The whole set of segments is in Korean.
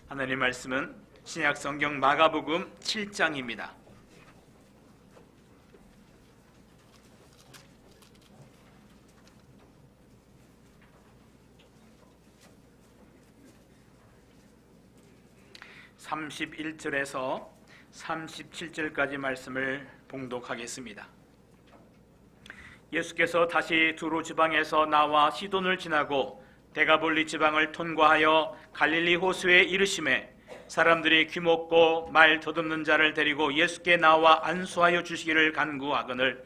하나님 말씀은 신약성경 마가복음 7장입니다. (31절에서) (37절까지) 말씀을 봉독하겠습니다. 예수께서 다시 두로 지방에서 나와 시돈을 지나고 데가볼리 지방을 통과하여 갈릴리 호수에 이르시매 사람들이 귀먹고 말 더듬는 자를 데리고 예수께 나와 안수하여 주시기를 간구하거늘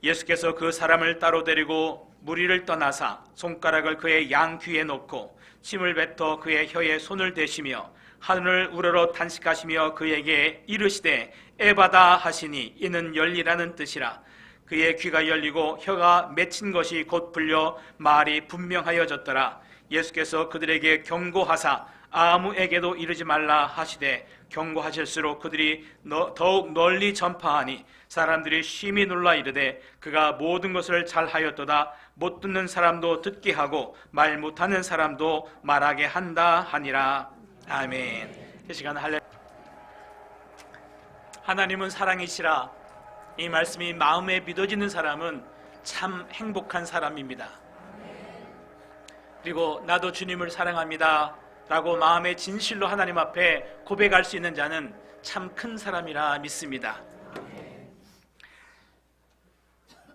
예수께서 그 사람을 따로 데리고 무리를 떠나사 손가락을 그의 양귀에 놓고 침을 뱉어 그의 혀에 손을 대시며 하늘을 우러러 탄식하시며 그에게 이르시되 에바다 하시니 이는 열리라는 뜻이라. 그의 귀가 열리고 혀가 맺힌 것이 곧 풀려 말이 분명하여졌더라. 예수께서 그들에게 경고하사 아무에게도 이르지 말라 하시되 경고하실수록 그들이 더욱 널리 전파하니 사람들이 심히 놀라 이르되 그가 모든 것을 잘하였도다. 못 듣는 사람도 듣게 하고 말 못하는 사람도 말하게 한다 하니라. 아멘. 이 시간 하나님은 사랑이시라. 이 말씀이 마음에 믿어지는 사람은 참 행복한 사람입니다. 그리고 나도 주님을 사랑합니다 라고 마음의 진실로 하나님 앞에 고백할 수 있는 자는 참 큰 사람이라 믿습니다.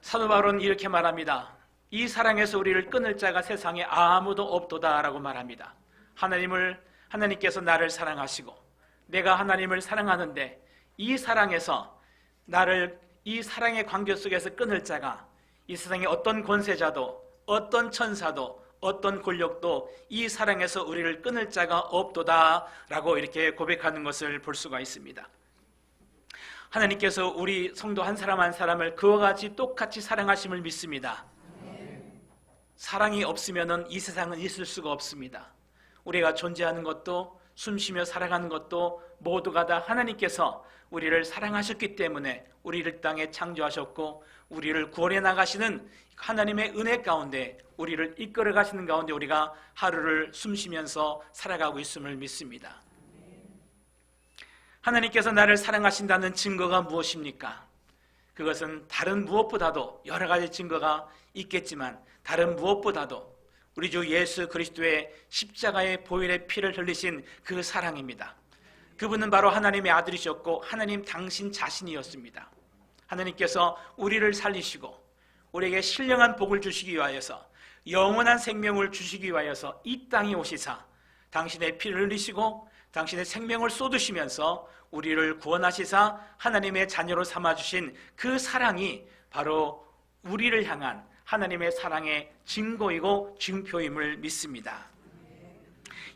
사도 바울은 이렇게 말합니다. 이 사랑에서 우리를 끊을 자가 세상에 아무도 없도다 라고 말합니다. 하나님께서 나를 사랑하시고 내가 하나님을 사랑하는데 이 사랑에서 나를 이 사랑의 관계 속에서 끊을 자가 이 세상에 어떤 권세자도 어떤 천사도 어떤 권력도 이 사랑에서 우리를 끊을 자가 없도다 라고 이렇게 고백하는 것을 볼 수가 있습니다. 하나님께서 우리 성도 한 사람 한 사람을 그와 같이 똑같이 사랑하심을 믿습니다. 사랑이 없으면 이 세상은 있을 수가 없습니다. 우리가 존재하는 것도 숨쉬며 살아가는 것도 모두가 다 하나님께서 우리를 사랑하셨기 때문에 우리를 땅에 창조하셨고 우리를 구원해 나가시는 하나님의 은혜 가운데 우리를 이끌어 가시는 가운데 우리가 하루를 숨쉬면서 살아가고 있음을 믿습니다. 하나님께서 나를 사랑하신다는 증거가 무엇입니까? 그것은 다른 무엇보다도 여러 가지 증거가 있겠지만 다른 무엇보다도 우리 주 예수 그리스도의 십자가의 보혈의 피를 흘리신 그 사랑입니다. 그분은 바로 하나님의 아들이셨고 하나님 당신 자신이었습니다. 하나님께서 우리를 살리시고 우리에게 신령한 복을 주시기 위하여서 영원한 생명을 주시기 위하여서 이 땅에 오시사 당신의 피를 흘리시고 당신의 생명을 쏟으시면서 우리를 구원하시사 하나님의 자녀로 삼아주신 그 사랑이 바로 우리를 향한 하나님의 사랑의 증거이고 증표임을 믿습니다.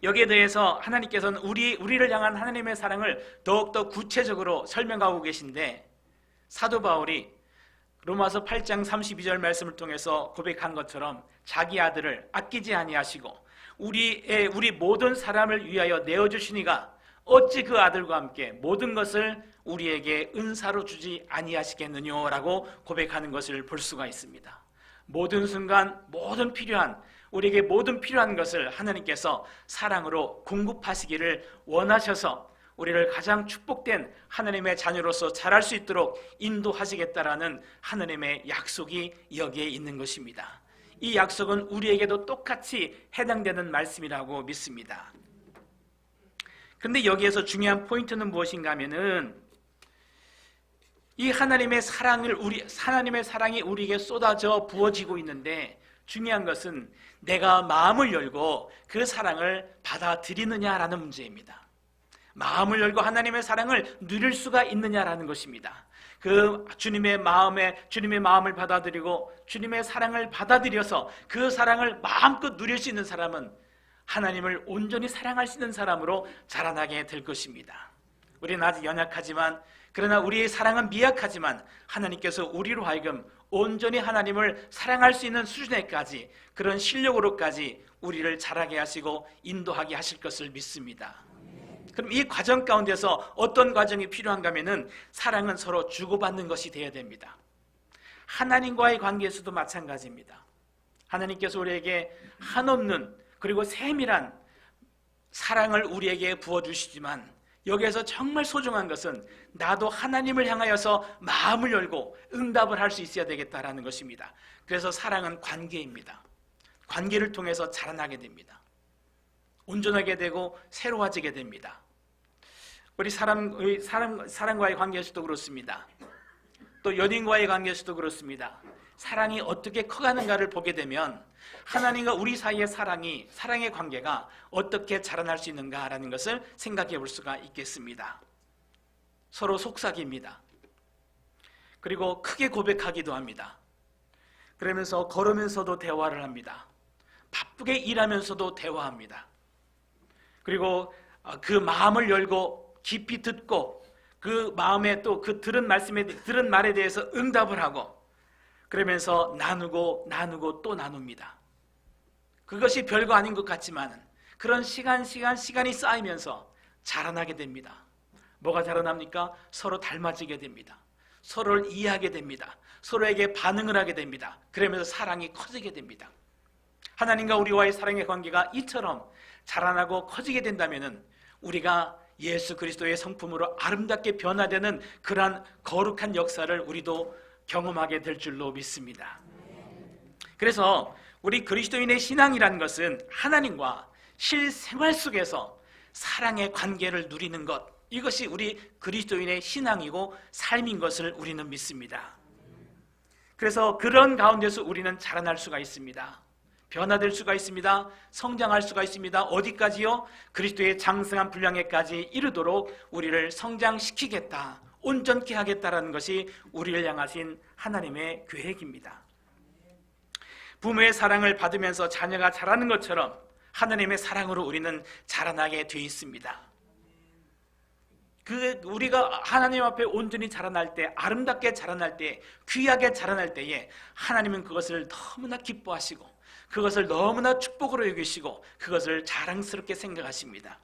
여기에 대해서 하나님께서는 우리를 향한 하나님의 사랑을 더욱더 구체적으로 설명하고 계신데 사도 바울이 로마서 8장 32절 말씀을 통해서 고백한 것처럼 자기 아들을 아끼지 아니하시고 우리 모든 사람을 위하여 내어주시니가 어찌 그 아들과 함께 모든 것을 우리에게 은사로 주지 아니하시겠느냐라고 고백하는 것을 볼 수가 있습니다. 모든 순간 우리에게 모든 필요한 것을 하나님께서 사랑으로 공급하시기를 원하셔서 우리를 가장 축복된 하나님의 자녀로서 자랄 수 있도록 인도하시겠다라는 하나님의 약속이 여기에 있는 것입니다. 이 약속은 우리에게도 똑같이 해당되는 말씀이라고 믿습니다. 그런데 여기에서 중요한 포인트는 무엇인가 하면은 이 하나님의 사랑이 우리에게 쏟아져 부어지고 있는데 중요한 것은 내가 마음을 열고 그 사랑을 받아들이느냐라는 문제입니다. 마음을 열고 하나님의 사랑을 누릴 수가 있느냐라는 것입니다. 그 주님의 마음을 받아들이고 주님의 사랑을 받아들여서 그 사랑을 마음껏 누릴 수 있는 사람은 하나님을 온전히 사랑할 수 있는 사람으로 자라나게 될 것입니다. 우리는 아직 연약하지만 그러나 우리의 사랑은 미약하지만 하나님께서 우리로 하여금 온전히 하나님을 사랑할 수 있는 수준에까지 그런 실력으로까지 우리를 자라게 하시고 인도하게 하실 것을 믿습니다. 그럼 이 과정 가운데서 어떤 과정이 필요한가 하면은 사랑은 서로 주고받는 것이 되어야 됩니다. 하나님과의 관계에서도 마찬가지입니다. 하나님께서 우리에게 한없는 그리고 세밀한 사랑을 우리에게 부어주시지만 여기에서 정말 소중한 것은 나도 하나님을 향하여서 마음을 열고 응답을 할 수 있어야 되겠다라는 것입니다. 그래서 사랑은 관계입니다. 관계를 통해서 자라나게 됩니다. 온전하게 되고 새로워지게 됩니다. 우리 사람과의 관계에서도 그렇습니다. 또 연인과의 관계에서도 그렇습니다. 사랑이 어떻게 커가는가를 보게 되면 하나님과 우리 사이의 사랑의 관계가 어떻게 자라날 수 있는가라는 것을 생각해 볼 수가 있겠습니다. 서로 속삭입니다. 그리고 크게 고백하기도 합니다. 그러면서 걸으면서도 대화를 합니다. 바쁘게 일하면서도 대화합니다. 그리고 그 마음을 열고 깊이 듣고 그 마음에 또 그 들은 말에 대해서 응답을 하고 그러면서 나누고 또 나눕니다. 그것이 별거 아닌 것 같지만 그런 시간이 쌓이면서 자라나게 됩니다. 뭐가 자라납니까? 서로 닮아지게 됩니다. 서로를 이해하게 됩니다. 서로에게 반응을 하게 됩니다. 그러면서 사랑이 커지게 됩니다. 하나님과 우리와의 사랑의 관계가 이처럼 자라나고 커지게 된다면 우리가 예수 그리스도의 성품으로 아름답게 변화되는 그러한 거룩한 역사를 우리도 경험하게 될 줄로 믿습니다. 그래서 우리 그리스도인의 신앙이라는 것은 하나님과 실생활 속에서 사랑의 관계를 누리는 것, 이것이 우리 그리스도인의 신앙이고 삶인 것을 우리는 믿습니다. 그래서 그런 가운데서 우리는 자라날 수가 있습니다. 변화될 수가 있습니다. 성장할 수가 있습니다. 어디까지요? 그리스도의 장성한 분량에까지 이르도록 우리를 성장시키겠다, 온전케 하겠다라는 것이 우리를 향하신 하나님의 계획입니다. 부모의 사랑을 받으면서 자녀가 자라는 것처럼 하나님의 사랑으로 우리는 자라나게 되어 있습니다. 우리가 하나님 앞에 온전히 자라날 때, 아름답게 자라날 때, 귀하게 자라날 때에 하나님은 그것을 너무나 기뻐하시고 그것을 너무나 축복으로 여기시고 그것을 자랑스럽게 생각하십니다.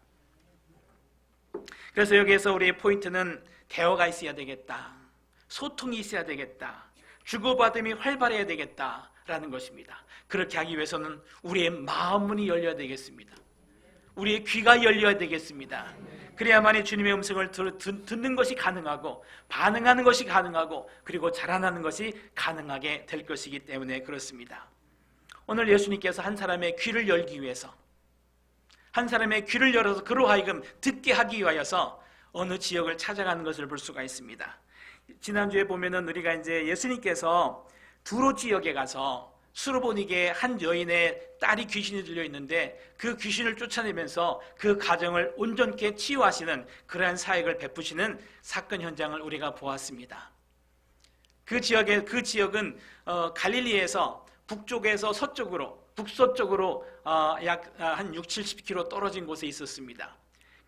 그래서 여기에서 우리의 포인트는 대화가 있어야 되겠다, 소통이 있어야 되겠다, 주고받음이 활발해야 되겠다라는 것입니다. 그렇게 하기 위해서는 우리의 마음문이 열려야 되겠습니다. 우리의 귀가 열려야 되겠습니다. 그래야만이 주님의 음성을 듣는 것이 가능하고 반응하는 것이 가능하고 그리고 자라나는 것이 가능하게 될 것이기 때문에 그렇습니다. 오늘 예수님께서 한 사람의 귀를 열기 위해서, 한 사람의 귀를 열어서 그로 하여금 듣게 하기 위하여서 어느 지역을 찾아가는 것을 볼 수가 있습니다. 지난주에 보면은 우리가 이제 예수님께서 두로 지역에 가서 수르보니게 한 여인의 딸이 귀신이 들려 있는데 그 귀신을 쫓아내면서 그 가정을 온전케 치유하시는 그러한 사역을 베푸시는 사건 현장을 우리가 보았습니다. 그 지역은 갈릴리에서 북쪽에서 북서쪽으로 약 한 60-70km 떨어진 곳에 있었습니다.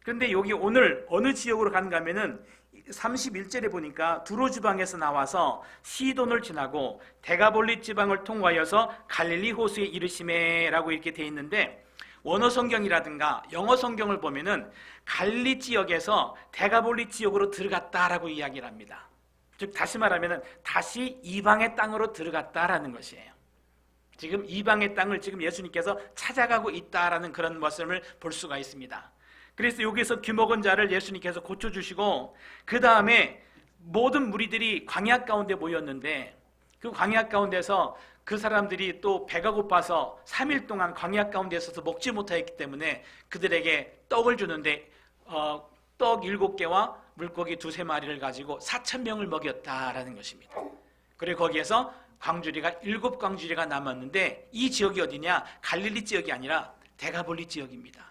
그런데 여기 오늘 어느 지역으로 가는가 하면은 31절에 보니까 두로 지방에서 나와서 시돈을 지나고 데가볼리 지방을 통과하여서 갈릴리 호수에 이르시매라고 이렇게 돼 있는데, 원어 성경이라든가 영어 성경을 보면은 갈릴리 지역에서 데가볼리 지역으로 들어갔다라고 이야기를 합니다. 즉 다시 말하면은 다시 이방의 땅으로 들어갔다라는 것이에요. 지금 이방의 땅을 지금 예수님께서 찾아가고 있다라는 그런 말씀을 볼 수가 있습니다. 그래서 여기서 귀먹은 자를 예수님께서 고쳐주시고 그 다음에 모든 무리들이 광야 가운데 모였는데 그 광야 가운데서 그 사람들이 또 배가 고파서 3일 동안 광야 가운데 있어서 먹지 못하였기 때문에 그들에게 떡을 주는데 떡 7개와 물고기 2-3마리를 가지고 4,000명을 먹였다라는 것입니다. 그리고 거기에서 광주리가 7광주리가 남았는데 이 지역이 어디냐? 갈릴리 지역이 아니라 데가볼리 지역입니다.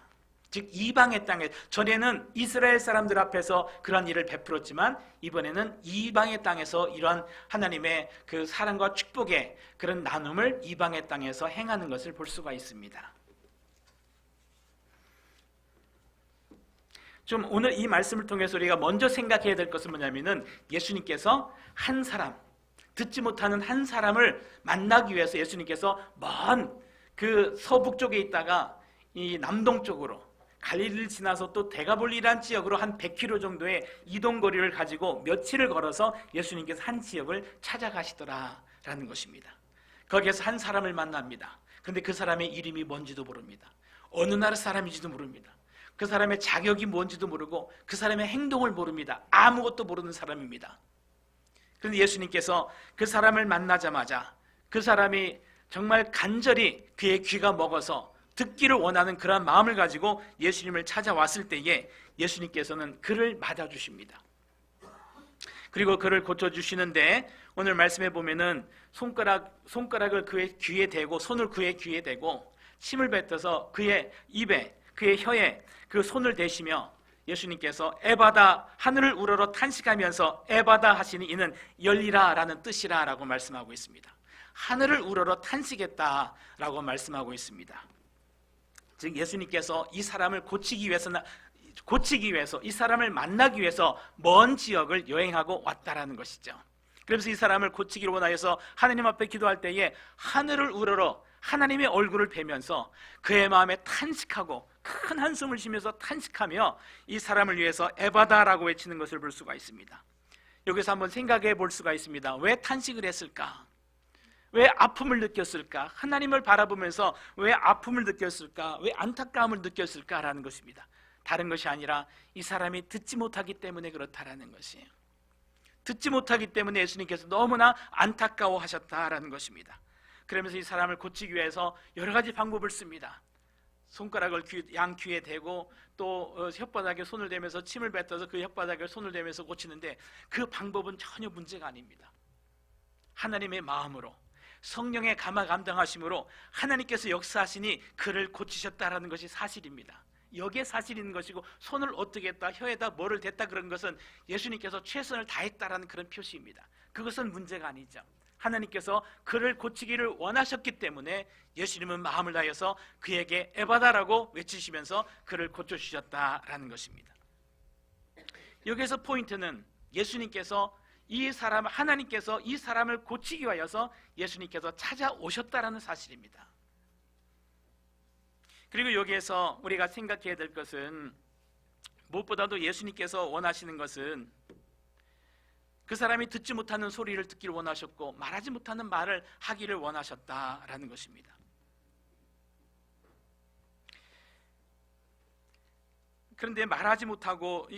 즉 이방의 땅에, 전에는 이스라엘 사람들 앞에서 그런 일을 베풀었지만 이번에는 이방의 땅에서 이러한 하나님의 그 사랑과 축복의 그런 나눔을 이방의 땅에서 행하는 것을 볼 수가 있습니다. 좀 오늘 이 말씀을 통해서 우리가 먼저 생각해야 될 것은 뭐냐면은 예수님께서 한 사람, 듣지 못하는 한 사람을 만나기 위해서 예수님께서 먼 그 서북쪽에 있다가 이 남동쪽으로 갈릴리를 지나서 또 데가볼리라는 지역으로 한 100km 정도의 이동거리를 가지고 며칠을 걸어서 예수님께서 한 지역을 찾아가시더라라는 것입니다. 거기에서 한 사람을 만납니다. 그런데 그 사람의 이름이 뭔지도 모릅니다. 어느 나라 사람인지도 모릅니다. 그 사람의 자격이 뭔지도 모르고 그 사람의 행동을 모릅니다. 아무것도 모르는 사람입니다. 그런데 예수님께서 그 사람을 만나자마자 그 사람이 정말 간절히 그의 귀가 먹어서 듣기를 원하는 그런 마음을 가지고 예수님을 찾아왔을 때에 예수님께서는 그를 맞아주십니다. 그리고 그를 고쳐주시는데 오늘 말씀해 보면은 손가락을 그의 귀에 대고 손을 그의 귀에 대고 침을 뱉어서 그의 입에 그의 혀에 그 손을 대시며 예수님께서 에바다, 하늘을 우러러 탄식하면서 에바다 하시니 이는 열리라 라는 뜻이라 라고 말씀하고 있습니다. 하늘을 우러러 탄식했다라고 말씀하고 있습니다. 즉 예수님께서 이 사람을 고치기 위해서 이 사람을 만나기 위해서 먼 지역을 여행하고 왔다라는 것이죠. 그래서 이 사람을 고치기를 원하여서 하나님 앞에 기도할 때에 하늘을 우러러 하나님의 얼굴을 뵈면서 그의 마음에 탄식하고 큰 한숨을 쉬면서 탄식하며 이 사람을 위해서 에바다라고 외치는 것을 볼 수가 있습니다. 여기서 한번 생각해 볼 수가 있습니다. 왜 탄식을 했을까? 왜 아픔을 느꼈을까? 하나님을 바라보면서 왜 아픔을 느꼈을까? 왜 안타까움을 느꼈을까라는 것입니다. 다른 것이 아니라 이 사람이 듣지 못하기 때문에 그렇다라는 것이에요. 듣지 못하기 때문에 예수님께서 너무나 안타까워하셨다라는 것입니다. 그러면서 이 사람을 고치기 위해서 여러 가지 방법을 씁니다. 손가락을 양 귀에 대고 또 혓바닥에 손을 대면서 침을 뱉어서 그 혓바닥에 손을 대면서 고치는데 그 방법은 전혀 문제가 아닙니다. 하나님의 마음으로 성령의 감당하심으로 하나님께서 역사하시니 그를 고치셨다라는 것이 사실입니다. 여기에 사실이 있는 것이고 손을 어떻게 했다, 혀에다 뭐를 댔다 그런 것은 예수님께서 최선을 다했다라는 그런 표시입니다. 그것은 문제가 아니죠. 하나님께서 그를 고치기를 원하셨기 때문에 예수님은 마음을 다해서 그에게 에바다라고 외치시면서 그를 고쳐주셨다라는 것입니다. 여기에서 포인트는 예수님께서 하나님께서 이 사람을 고치기 위하여서 예수님께서 찾아오셨다라는 사실입니다. 그리고 여기에서 우리가 생각해야 될 것은 무엇보다도 예수님께서 원하시는 것은 그 사람이 듣지 못하는 소리를 듣기를 원하셨고 말하지 못하는 말을 하기를 원하셨다라는 것입니다. 그런데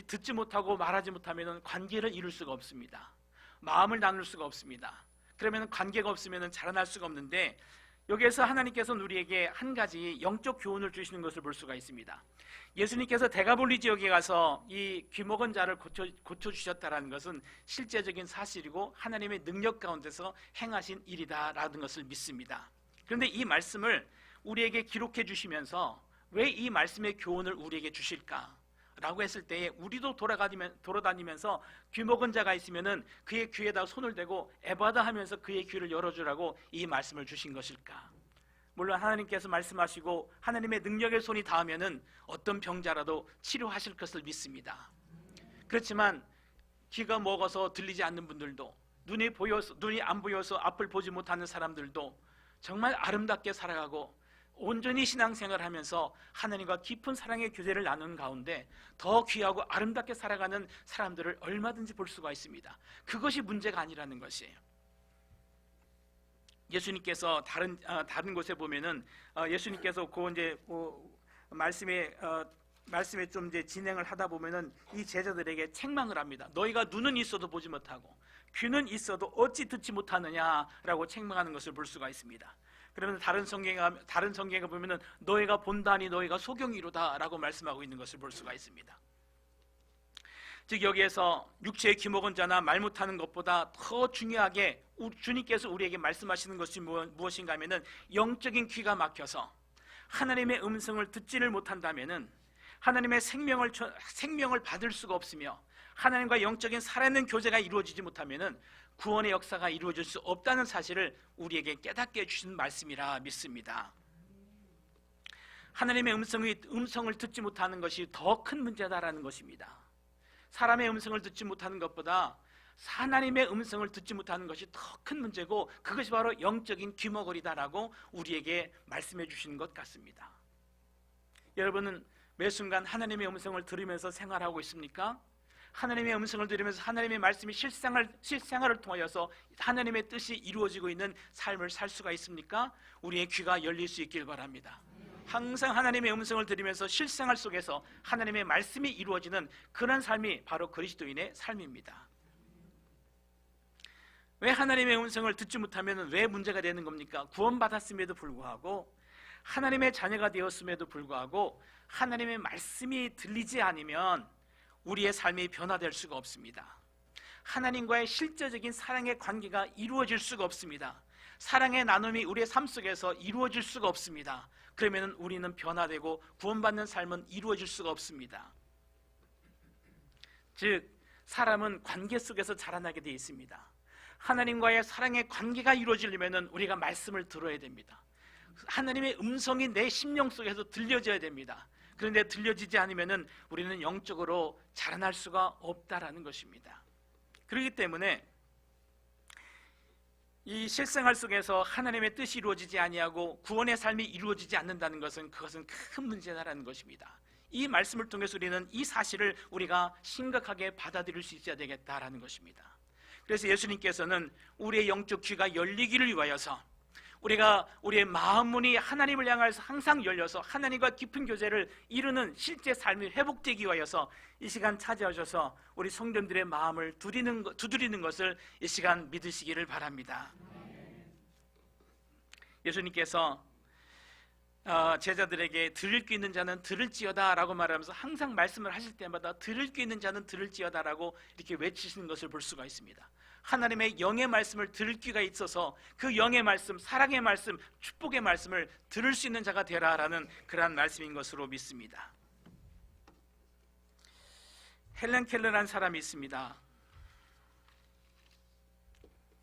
듣지 못하고 말하지 못하면 관계를 이룰 수가 없습니다. 마음을 나눌 수가 없습니다. 그러면 관계가 없으면 자라날 수가 없는데 여기에서 하나님께서는 우리에게 한 가지 영적 교훈을 주시는 것을 볼 수가 있습니다. 예수님께서 데가볼리 지역에 가서 이 귀먹은 자를 고쳐주셨다는 것은 실제적인 사실이고 하나님의 능력 가운데서 행하신 일이다라는 것을 믿습니다. 그런데 이 말씀을 우리에게 기록해 주시면서 왜 이 말씀의 교훈을 우리에게 주실까? 라고 했을 때에 우리도 돌아다니면서 귀먹은 자가 있으면은 그의 귀에다 손을 대고 에바다 하면서 그의 귀를 열어주라고 이 말씀을 주신 것일까? 물론 하나님께서 말씀하시고 하나님의 능력의 손이 닿으면은 어떤 병자라도 치료하실 것을 믿습니다. 그렇지만 귀가 먹어서 들리지 않는 분들도 눈이 안 보여서 앞을 보지 못하는 사람들도 정말 아름답게 살아가고 온전히 신앙생활을 하면서 하나님과 깊은 사랑의 교제를 나누는 가운데 더 귀하고 아름답게 살아가는 사람들을 얼마든지 볼 수가 있습니다. 그것이 문제가 아니라는 것이에요. 예수님께서 다른 곳에 보면은 예수님께서 말씀에 좀 이제 진행을 하다 보면은 이 제자들에게 책망을 합니다. 너희가 눈은 있어도 보지 못하고 귀는 있어도 어찌 듣지 못하느냐라고 책망하는 것을 볼 수가 있습니다. 그러면 다른 성경에 보면은 너희가 본다니 너희가 소경이로다라고 말씀하고 있는 것을 볼 수가 있습니다. 즉 여기에서 육체의 귀먹은 자나 말 못하는 것보다 더 중요하게 주님께서 우리에게 말씀하시는 것이 무엇인가 하면은 영적인 귀가 막혀서 하나님의 음성을 듣지를 못한다면은 하나님의 생명을 받을 수가 없으며 하나님과 영적인 살아있는 교제가 이루어지지 못하면은 구원의 역사가 이루어질 수 없다는 사실을 우리에게 깨닫게 해주신 말씀이라 믿습니다. 하나님의 음성을 듣지 못하는 것이 더 큰 문제다라는 것입니다. 사람의 음성을 듣지 못하는 것보다 하나님의 음성을 듣지 못하는 것이 더 큰 문제고 그것이 바로 영적인 귀머거리다라고 우리에게 말씀해 주시는 것 같습니다. 여러분은 매 순간 하나님의 음성을 들으면서 생활하고 있습니까? 하나님의 음성을 들으면서 하나님의 말씀이 실생활을 통하여서 하나님의 뜻이 이루어지고 있는 삶을 살 수가 있습니까? 우리의 귀가 열릴 수 있길 바랍니다. 항상 하나님의 음성을 들으면서 실생활 속에서 하나님의 말씀이 이루어지는 그런 삶이 바로 그리스도인의 삶입니다. 왜 하나님의 음성을 듣지 못하면 왜 문제가 되는 겁니까? 구원받았음에도 불구하고, 하나님의 자녀가 되었음에도 불구하고 하나님의 말씀이 들리지 않으면 우리의 삶이 변화될 수가 없습니다. 하나님과의 실제적인 사랑의 관계가 이루어질 수가 없습니다. 사랑의 나눔이 우리의 삶 속에서 이루어질 수가 없습니다. 그러면 우리는 변화되고 구원받는 삶은 이루어질 수가 없습니다. 즉, 사람은 관계 속에서 자라나게 되어 있습니다. 하나님과의 사랑의 관계가 이루어지려면 우리가 말씀을 들어야 됩니다. 하나님의 음성이 내 심령 속에서 들려져야 됩니다. 그런데 들려지지 않으면 우리는 영적으로 자라날 수가 없다라는 것입니다. 그렇기 때문에 이 실생활 속에서 하나님의 뜻이 이루어지지 아니하고 구원의 삶이 이루어지지 않는다는 것은 그것은 큰 문제다라는 것입니다. 이 말씀을 통해서 우리는 이 사실을 우리가 심각하게 받아들일 수 있어야 되겠다라는 것입니다. 그래서 예수님께서는 우리의 영적 귀가 열리기를 위하여서, 우리가 우리의 마음 문이 하나님을 향해서 항상 열려서 하나님과 깊은 교제를 이루는 실제 삶이 회복되기 위하여서 이 시간 찾아오셔서 우리 성도님들의 마음을 두드리는 것을 이 시간 믿으시기를 바랍니다. 예수님께서 제자들에게 들을 귀 있는 자는 들을지어다 라고 말하면서 항상 말씀을 하실 때마다 들을 귀 있는 자는 들을지어다 라고 이렇게 외치시는 것을 볼 수가 있습니다. 하나님의 영의 말씀을 들을 귀가 있어서 그 영의 말씀, 사랑의 말씀, 축복의 말씀을 들을 수 있는 자가 되라라는 그러한 말씀인 것으로 믿습니다. 헬렌 켈러라는 사람이 있습니다.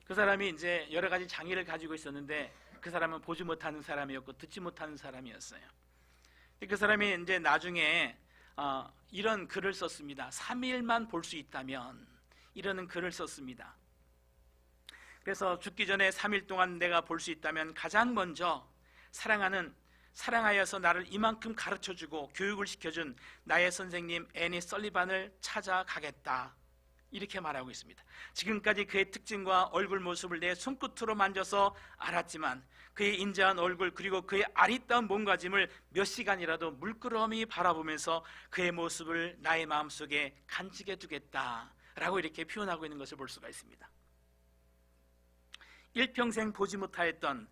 그 사람이 이제 여러 가지 장애를 가지고 있었는데 그 사람은 보지 못하는 사람이었고 듣지 못하는 사람이었어요. 그 사람이 이제 나중에 이런 글을 썼습니다. 3일만 볼 수 있다면, 이러는 글을 썼습니다. 그래서 죽기 전에 3일 동안 내가 볼 수 있다면 가장 먼저 사랑하여서 나를 이만큼 가르쳐주고 교육을 시켜준 나의 선생님 애니 설리반을 찾아가겠다, 이렇게 말하고 있습니다. 지금까지 그의 특징과 얼굴 모습을 내 손끝으로 만져서 알았지만 그의 인자한 얼굴 그리고 그의 아리따운 몸가짐을 몇 시간이라도 물끄러미 바라보면서 그의 모습을 나의 마음속에 간직해 두겠다라고 이렇게 표현하고 있는 것을 볼 수가 있습니다. 일평생 보지 못하였던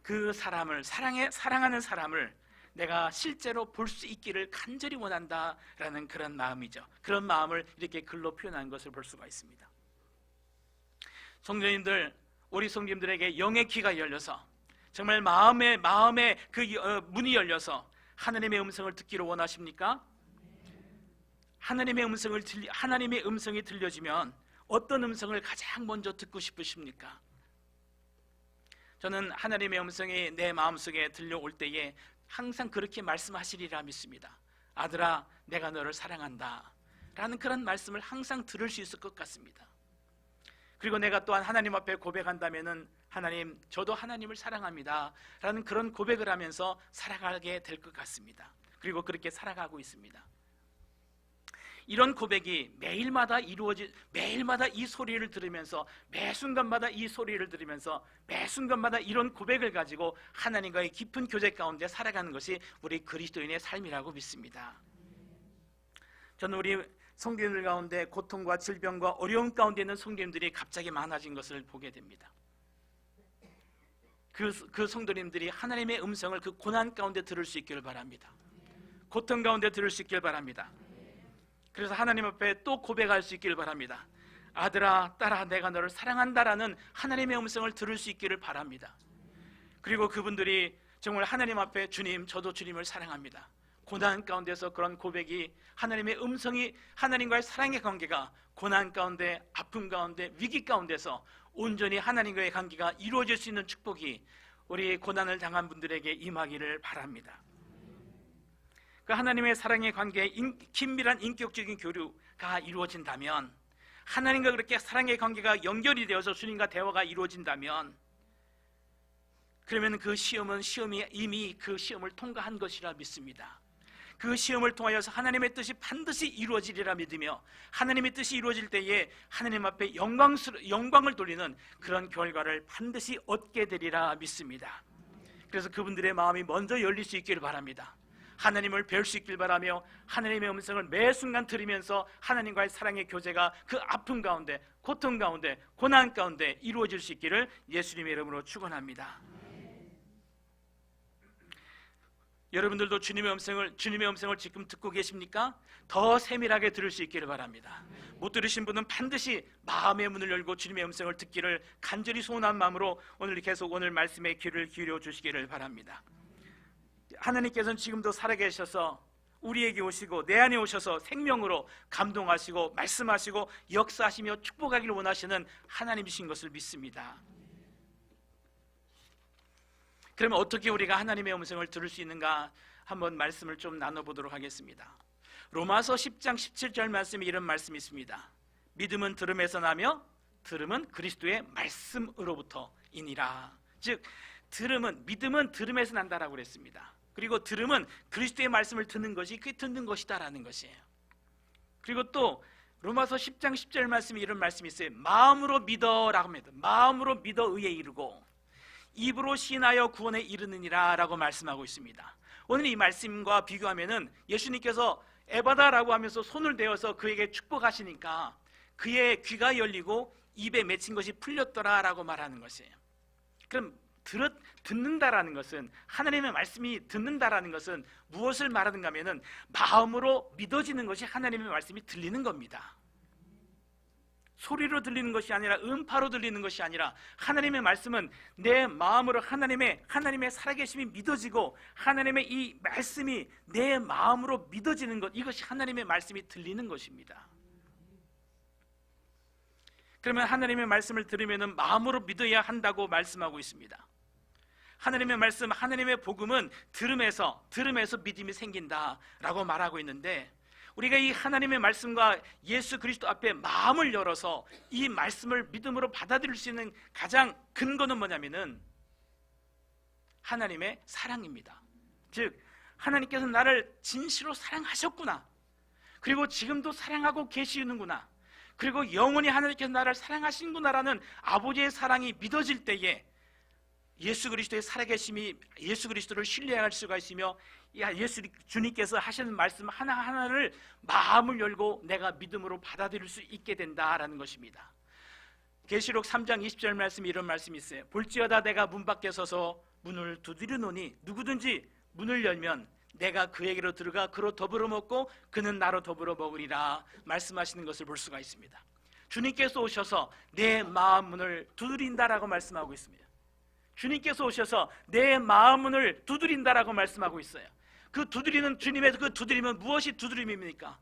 그 사람을, 사랑하는 사람을 내가 실제로 볼 수 있기를 간절히 원한다라는 그런 마음이죠. 그런 마음을 이렇게 글로 표현한 것을 볼 수가 있습니다. 성도님들, 우리 성도님들에게 영의 귀가 열려서 정말 마음의 그 문이 열려서 하나님의 음성을 듣기를 원하십니까? 하나님의 음성이 들려지면 어떤 음성을 가장 먼저 듣고 싶으십니까? 저는 하나님의 음성이 내 마음속에 들려올 때에 항상 그렇게 말씀하시리라 믿습니다. 아들아, 내가 너를 사랑한다 라는 그런 말씀을 항상 들을 수 있을 것 같습니다. 그리고 내가 또한 하나님 앞에 고백한다면은 하나님, 저도 하나님을 사랑합니다 라는 그런 고백을 하면서 살아가게 될 것 같습니다. 그리고 그렇게 살아가고 있습니다. 이런 고백이 매일마다 이 소리를 들으면서, 매 순간마다 이 소리를 들으면서 매 순간마다 이런 고백을 가지고 하나님과의 깊은 교제 가운데 살아가는 것이 우리 그리스도인의 삶이라고 믿습니다. 저는 우리 성도님들 가운데 고통과 질병과 어려움 가운데 있는 성도님들이 갑자기 많아진 것을 보게 됩니다. 그 성도님들이 하나님의 음성을 그 고난 가운데 들을 수 있기를 바랍니다. 고통 가운데 들을 수 있기를 바랍니다. 그래서 하나님 앞에 또 고백할 수 있기를 바랍니다. 아들아, 딸아, 내가 너를 사랑한다라는 하나님의 음성을 들을 수 있기를 바랍니다. 그리고 그분들이 정말 하나님 앞에 주님, 저도 주님을 사랑합니다. 고난 가운데서 그런 고백이, 하나님의 음성이, 하나님과의 사랑의 관계가 고난 가운데, 아픔 가운데, 위기 가운데서 온전히 하나님과의 관계가 이루어질 수 있는 축복이 우리 고난을 당한 분들에게 임하기를 바랍니다. 그 하나님의 사랑의 관계에 긴밀한 인격적인 교류가 이루어진다면, 하나님과 그렇게 사랑의 관계가 연결이 되어서 주님과 대화가 이루어진다면, 그러면 그 시험이 이미 그 시험을 통과한 것이라 믿습니다. 그 시험을 통하여서 하나님의 뜻이 반드시 이루어지리라 믿으며, 하나님의 뜻이 이루어질 때에 하나님 앞에 영광을 돌리는 그런 결과를 반드시 얻게 되리라 믿습니다. 그래서 그분들의 마음이 먼저 열릴 수 있기를 바랍니다. 하나님을 배울 수 있길 바라며 하나님의 음성을 매 순간 들으면서 하나님과의 사랑의 교제가 그 아픔 가운데, 고통 가운데, 고난 가운데 이루어질 수 있기를 예수님의 이름으로 축원합니다. 여러분들도 주님의 음성을 지금 듣고 계십니까? 더 세밀하게 들을 수 있기를 바랍니다. 못 들으신 분은 반드시 마음의 문을 열고 주님의 음성을 듣기를 간절히 소원한 마음으로 오늘 계속 오늘 말씀에 귀를 기울여 주시기를 바랍니다. 하나님께서는 지금도 살아계셔서 우리에게 오시고 내 안에 오셔서 생명으로 감동하시고 말씀하시고 역사하시며 축복하기를 원하시는 하나님이신 것을 믿습니다. 그러면 어떻게 우리가 하나님의 음성을 들을 수 있는가 한번 말씀을 좀 나눠보도록 하겠습니다. 로마서 10장 17절 말씀에 이런 말씀이 있습니다. 믿음은 들음에서 나며 들음은 그리스도의 말씀으로부터이니라. 즉 믿음은 들음에서 난다라고 그랬습니다. 그리고 들음은 그리스도의 말씀을 듣는 것이 그게 듣는 것이다라는 것이에요. 그리고 또 로마서 10장 10절 말씀에 이런 말씀이 있어요. 마음으로 믿어라고 합니다. 마음으로 믿어 의에 이르고 입으로 시인하여 구원에 이르느니라 라고 말씀하고 있습니다. 오늘 이 말씀과 비교하면은 예수님께서 에바다라고 하면서 손을 대어서 그에게 축복하시니까 그의 귀가 열리고 입에 맺힌 것이 풀렸더라 라고 말하는 것이에요. 그럼 듣는다라는 것은, 하나님의 말씀이 듣는다라는 것은 무엇을 말하는가 하면은 마음으로 믿어지는 것이 하나님의 말씀이 들리는 겁니다. 소리로 들리는 것이 아니라 음파로 들리는 것이 아니라 하나님의 말씀은 내 마음으로 하나님의 살아계심이 믿어지고 하나님의 이 말씀이 내 마음으로 믿어지는 것, 이것이 하나님의 말씀이 들리는 것입니다. 그러면 하나님의 말씀을 들으면 마음으로 믿어야 한다고 말씀하고 있습니다. 하나님의 말씀, 하나님의 복음은 들음에서 믿음이 생긴다라고 말하고 있는데, 우리가 이 하나님의 말씀과 예수 그리스도 앞에 마음을 열어서 이 말씀을 믿음으로 받아들일 수 있는 가장 근거는 뭐냐면은 하나님의 사랑입니다. 즉 하나님께서 나를 진실로 사랑하셨구나, 그리고 지금도 사랑하고 계시는구나, 그리고 영원히 하나님께서 나를 사랑하신구나라는 아버지의 사랑이 믿어질 때에 예수 그리스도의 살아계심이, 예수 그리스도를 신뢰할 수가 있으며 주님께서 하시는 말씀 하나하나를 마음을 열고 내가 믿음으로 받아들일 수 있게 된다라는 것입니다. 계시록 3장 20절 말씀에 이런 말씀이 있어요. 볼지어다 내가 문 밖에 서서 문을 두드리노니 누구든지 문을 열면 내가 그에게로 들어가 그로 더불어 먹고 그는 나로 더불어 먹으리라 말씀하시는 것을 볼 수가 있습니다. 주님께서 오셔서 내 마음 문을 두드린다라고 말씀하고 있습니다. 주님께서 오셔서 내 마음 문을 두드린다라고 말씀하고 있어요. 그 두드리는, 주님의 그 두드림은 무엇이 두드림입니까?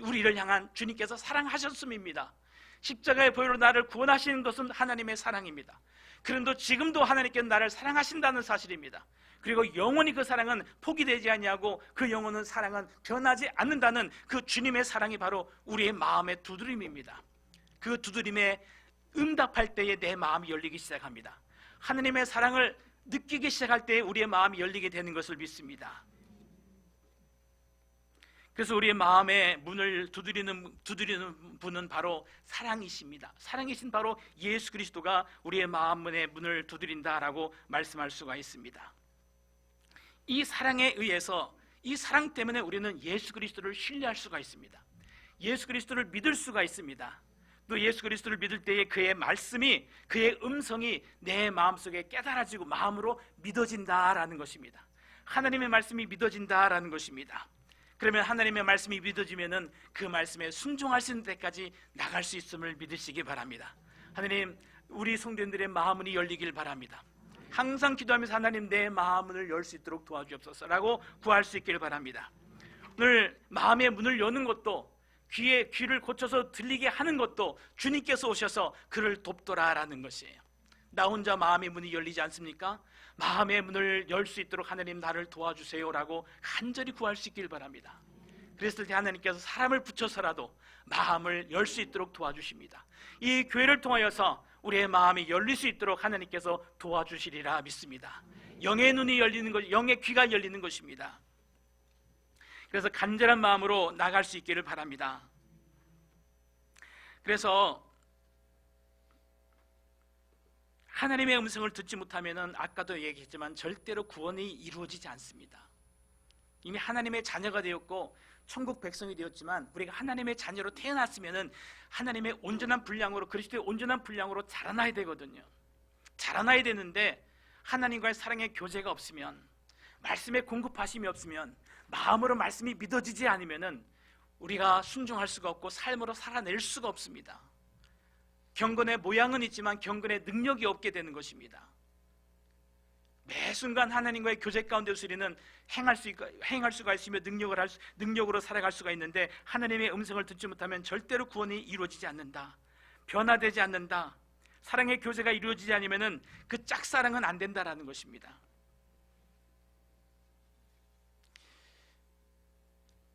우리를 향한 주님께서 사랑하셨음입니다. 십자가의 보혈로 나를 구원하시는 것은 하나님의 사랑입니다. 그런데 지금도 하나님께서 나를 사랑하신다는 사실입니다. 그리고 영원히 그 사랑은 포기되지 아니하고 그 영원한 사랑은 변하지 않는다는 그 주님의 사랑이 바로 우리의 마음의 두드림입니다. 그 두드림에 응답할 때에 내 마음이 열리기 시작합니다. 하나님의 사랑을 느끼기 시작할 때 우리의 마음이 열리게 되는 것을 믿습니다. 그래서 우리의 마음의 문을 두드리는 분은 바로 사랑이십니다. 사랑이신 바로 예수 그리스도가 우리의 마음의 문을 두드린다라고 말씀할 수가 있습니다. 이 사랑에 의해서, 이 사랑 때문에 우리는 예수 그리스도를 신뢰할 수가 있습니다. 예수 그리스도를 믿을 수가 있습니다. 또 예수 그리스도를 믿을 때에 그의 말씀이, 그의 음성이 내 마음속에 깨달아지고 마음으로 믿어진다라는 것입니다. 하나님의 말씀이 믿어진다라는 것입니다. 그러면 하나님의 말씀이 믿어지면은 그 말씀에 순종할 수 있는 데까지 나갈 수 있음을 믿으시기 바랍니다. 하나님, 우리 성도님들의 마음문이 열리길 바랍니다. 항상 기도하면서 하나님 내 마음문을 열 수 있도록 도와주옵소서라고 구할 수 있기를 바랍니다. 오늘 마음의 문을 여는 것도, 귀를 고쳐서 들리게 하는 것도 주님께서 오셔서 그를 돕더라라는 것이에요. 나 혼자 마음의 문이 열리지 않습니까? 마음의 문을 열 수 있도록 하나님 나를 도와주세요라고 간절히 구할 수 있길 바랍니다. 그랬을 때 하나님께서 사람을 붙여서라도 마음을 열 수 있도록 도와주십니다. 이 교회를 통하여서 우리의 마음이 열릴 수 있도록 하나님께서 도와주시리라 믿습니다. 영의 눈이 열리는 것, 영의 귀가 열리는 것입니다. 그래서 간절한 마음으로 나갈 수 있기를 바랍니다. 그래서 하나님의 음성을 듣지 못하면은 아까도 얘기했지만 절대로 구원이 이루어지지 않습니다. 이미 하나님의 자녀가 되었고 천국 백성이 되었지만 우리가 하나님의 자녀로 태어났으면은 하나님의 온전한 분량으로, 그리스도의 온전한 분량으로 자라나야 되거든요. 자라나야 되는데 하나님과의 사랑의 교제가 없으면, 말씀의 공급하심이 없으면, 마음으로 말씀이 믿어지지 않으면은 우리가 순종할 수가 없고 삶으로 살아낼 수가 없습니다. 경건의 모양은 있지만 경건의 능력이 없게 되는 것입니다. 매 순간 하나님과의 교제 가운데서 우리는 행할 수가 있으며 능력으로 살아갈 수가 있는데 하나님의 음성을 듣지 못하면 절대로 구원이 이루어지지 않는다. 변화되지 않는다. 사랑의 교제가 이루어지지 않으면 그 짝사랑은 안 된다라는 것입니다.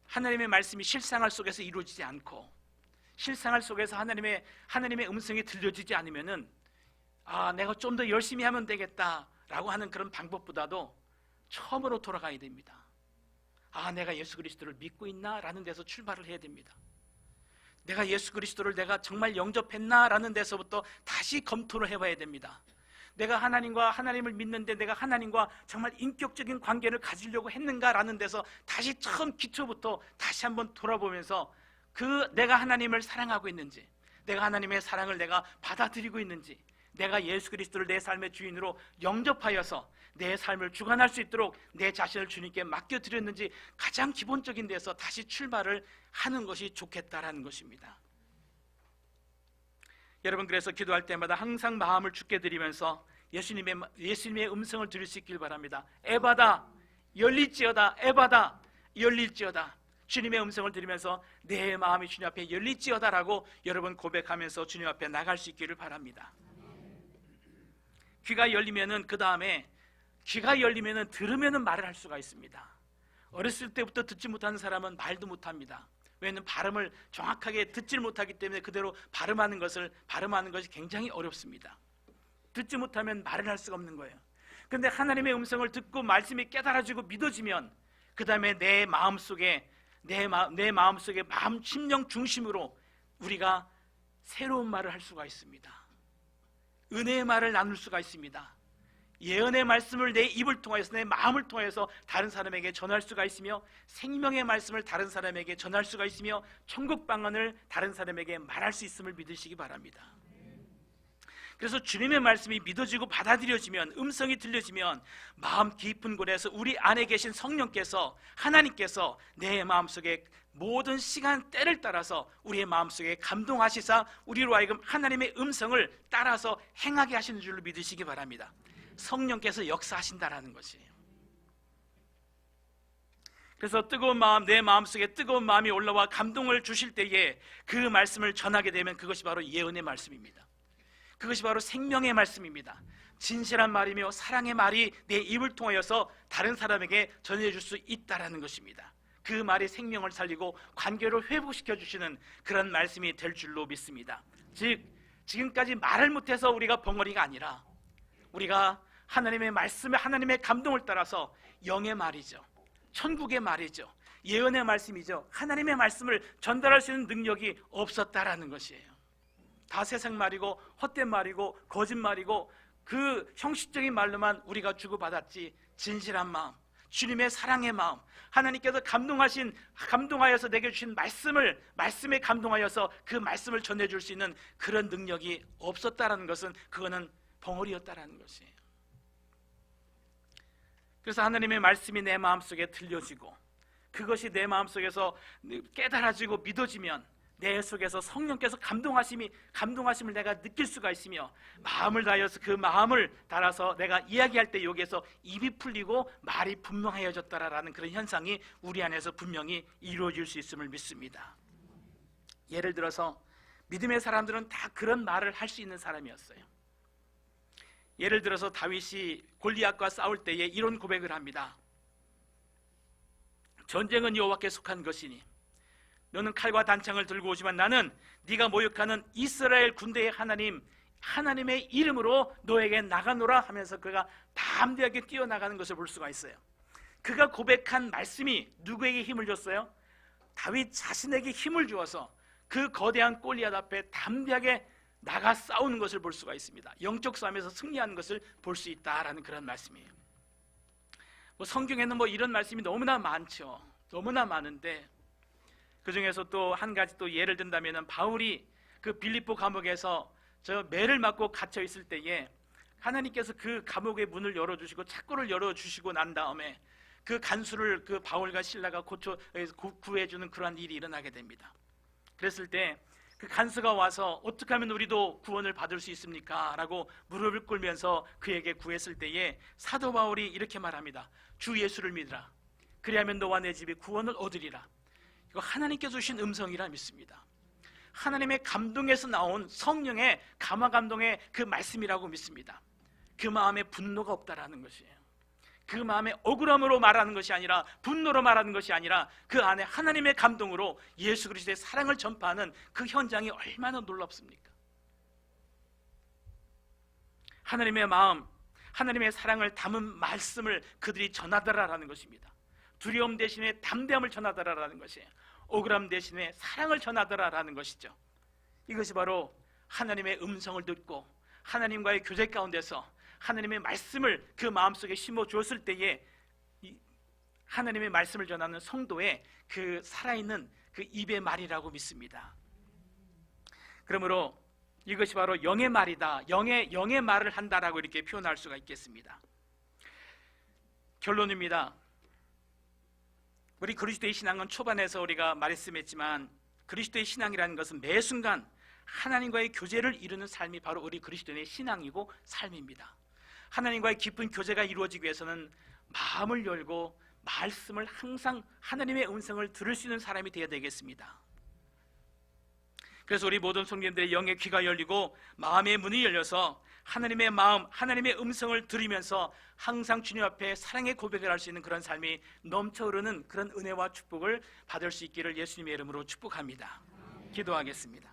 하나님의 말씀이 실생활 속에서 이루어지지 않고 실생활 속에서 하나님의 음성이 들려지지 않으면은 내가 좀 더 열심히 하면 되겠다라고 하는 그런 방법보다도 처음으로 돌아가야 됩니다. 내가 예수 그리스도를 믿고 있나라는 데서 출발을 해야 됩니다. 내가 예수 그리스도를 내가 정말 영접했나라는 데서부터 다시 검토를 해봐야 됩니다. 내가 하나님을 믿는데 내가 하나님과 정말 인격적인 관계를 가지려고 했는가라는 데서 다시 처음 기초부터 다시 한번 돌아보면서 내가 하나님을 사랑하고 있는지, 내가 하나님의 사랑을 내가 받아들이고 있는지, 내가 예수 그리스도를 내 삶의 주인으로 영접하여서 내 삶을 주관할 수 있도록 내 자신을 주님께 맡겨드렸는지 가장 기본적인 데서 다시 출발을 하는 것이 좋겠다라는 것입니다. 여러분, 그래서 기도할 때마다 항상 마음을 주께 드리면서 예수님의 음성을 들을 수 있길 바랍니다. 에바다 열릴지어다, 에바다 열릴지어다. 주님의 음성을 들으면서 내 마음이 주님 앞에 열릴지어다라고 여러분 고백하면서 주님 앞에 나갈 수 있기를 바랍니다. 귀가 열리면은 그 다음에 귀가 열리면은 들으면은 말을 할 수가 있습니다. 어렸을 때부터 듣지 못하는 사람은 말도 못합니다. 왜냐하면 발음을 정확하게 듣질 못하기 때문에 그대로 발음하는 것이 굉장히 어렵습니다. 듣지 못하면 말을 할 수가 없는 거예요. 그런데 하나님의 음성을 듣고 말씀이 깨달아지고 믿어지면 그 다음에 내 마음속에 마음 심령 중심으로 우리가 새로운 말을 할 수가 있습니다. 은혜의 말을 나눌 수가 있습니다. 예언의 말씀을 내 입을 통해서, 내 마음을 통해서 다른 사람에게 전할 수가 있으며, 생명의 말씀을 다른 사람에게 전할 수가 있으며, 천국 방언을 다른 사람에게 말할 수 있음을 믿으시기 바랍니다. 그래서 주님의 말씀이 믿어지고 받아들여지면, 음성이 들려지면 마음 깊은 곳에서 우리 안에 계신 성령께서, 하나님께서 내 마음속에 모든 시간 때를 따라서 우리의 마음속에 감동하시사 우리로 하여금 하나님의 음성을 따라서 행하게 하시는 줄로 믿으시기 바랍니다. 성령께서 역사하신다라는 것이에요. 그래서 뜨거운 마음, 내 마음속에 뜨거운 마음이 올라와 감동을 주실 때에 그 말씀을 전하게 되면 그것이 바로 예언의 말씀입니다. 그것이 바로 생명의 말씀입니다. 진실한 말이며 사랑의 말이 내 입을 통하여서 다른 사람에게 전해줄 수 있다라는 것입니다. 그 말이 생명을 살리고 관계를 회복시켜 주시는 그런 말씀이 될 줄로 믿습니다. 즉 지금까지 말을 못해서 우리가 벙어리가 아니라 우리가 하나님의 말씀에, 하나님의 감동을 따라서 영의 말이죠, 천국의 말이죠, 예언의 말씀이죠, 하나님의 말씀을 전달할 수 있는 능력이 없었다라는 것이에요. 다 세상 말이고 헛된 말이고 거짓말이고 그 형식적인 말로만 우리가 주고받았지, 진실한 마음, 주님의 사랑의 마음, 하나님께서 감동하여서 내게 주신 말씀에 감동하여서 그 말씀을 전해줄 수 있는 그런 능력이 없었다라는 것은 그거는 벙어리였다라는 것이에요. 그래서 하나님의 말씀이 내 마음속에 들려지고 그것이 내 마음속에서 깨달아지고 믿어지면 내 속에서 성령께서 감동하심을 내가 느낄 수가 있으며, 마음을 다하여서 그 마음을 따라서 내가 이야기할 때 여기에서 입이 풀리고 말이 분명해졌다라는 그런 현상이 우리 안에서 분명히 이루어질 수 있음을 믿습니다. 예를 들어서 믿음의 사람들은 다 그런 말을 할 수 있는 사람이었어요. 예를 들어서 다윗이 골리앗과 싸울 때에 이런 고백을 합니다. 전쟁은 여호와께 속한 것이니 너는 칼과 단창을 들고 오지만 나는 네가 모욕하는 이스라엘 군대의 하나님의 이름으로 너에게 나가노라 하면서 그가 담대하게 뛰어나가는 것을 볼 수가 있어요. 그가 고백한 말씀이 누구에게 힘을 줬어요? 다윗 자신에게 힘을 주어서 그 거대한 골리앗 앞에 담대하게 나가 싸우는 것을 볼 수가 있습니다. 영적 싸움에서 승리하는 것을 볼 수 있다라는 그런 말씀이에요. 성경에는 이런 말씀이 너무나 많죠. 너무나 많은데 그 중에서 또 한 가지 또 예를 든다면 바울이 그 빌립보 감옥에서 저 매를 맞고 갇혀 있을 때에 하나님께서 그 감옥의 문을 열어주시고 창고를 열어주시고 난 다음에 그 간수를 그 바울과 실라가 구해주는 그러한 일이 일어나게 됩니다. 그랬을 때 그 간수가 와서 어떻게 하면 우리도 구원을 받을 수 있습니까? 라고 무릎을 꿇으면서 그에게 구했을 때에 사도 바울이 이렇게 말합니다. 주 예수를 믿으라. 그리하면 너와 내 집이 구원을 얻으리라. 이거 하나님께서 주신 음성이라 믿습니다. 하나님의 감동에서 나온 성령의 감화 감동의 그 말씀이라고 믿습니다. 그 마음에 분노가 없다라는 것이에요. 그 마음에 억울함으로 말하는 것이 아니라 분노로 말하는 것이 아니라 그 안에 하나님의 감동으로 예수 그리스도의 사랑을 전파하는 그 현장이 얼마나 놀랍습니까? 하나님의 마음, 하나님의 사랑을 담은 말씀을 그들이 전하더라라는 것입니다. 두려움 대신에 담대함을 전하더라라는 것이에요. 억울함 대신에 사랑을 전하더라라는 것이죠. 이것이 바로 하나님의 음성을 듣고 하나님과의 교제 가운데서 하나님의 말씀을 그 마음속에 심어 주었을 때에 하나님의 말씀을 전하는 성도의 그 살아있는 그 입의 말이라고 믿습니다. 그러므로 이것이 바로 영의 말이다, 영의 말을 한다라고 이렇게 표현할 수가 있겠습니다. 결론입니다. 우리 그리스도의 신앙은 초반에서 우리가 말씀했지만 그리스도의 신앙이라는 것은 매 순간 하나님과의 교제를 이루는 삶이 바로 우리 그리스도인의 신앙이고 삶입니다. 하나님과의 깊은 교제가 이루어지기 위해서는 마음을 열고 말씀을 항상 하나님의 음성을 들을 수 있는 사람이 되어야 되겠습니다. 그래서 우리 모든 성도님들의 영의 귀가 열리고 마음의 문이 열려서 하나님의 마음, 하나님의 음성을 들으면서 항상 주님 앞에 사랑의 고백을 할 수 있는 그런 삶이 넘쳐흐르는 그런 은혜와 축복을 받을 수 있기를 예수님의 이름으로 축복합니다. 기도하겠습니다.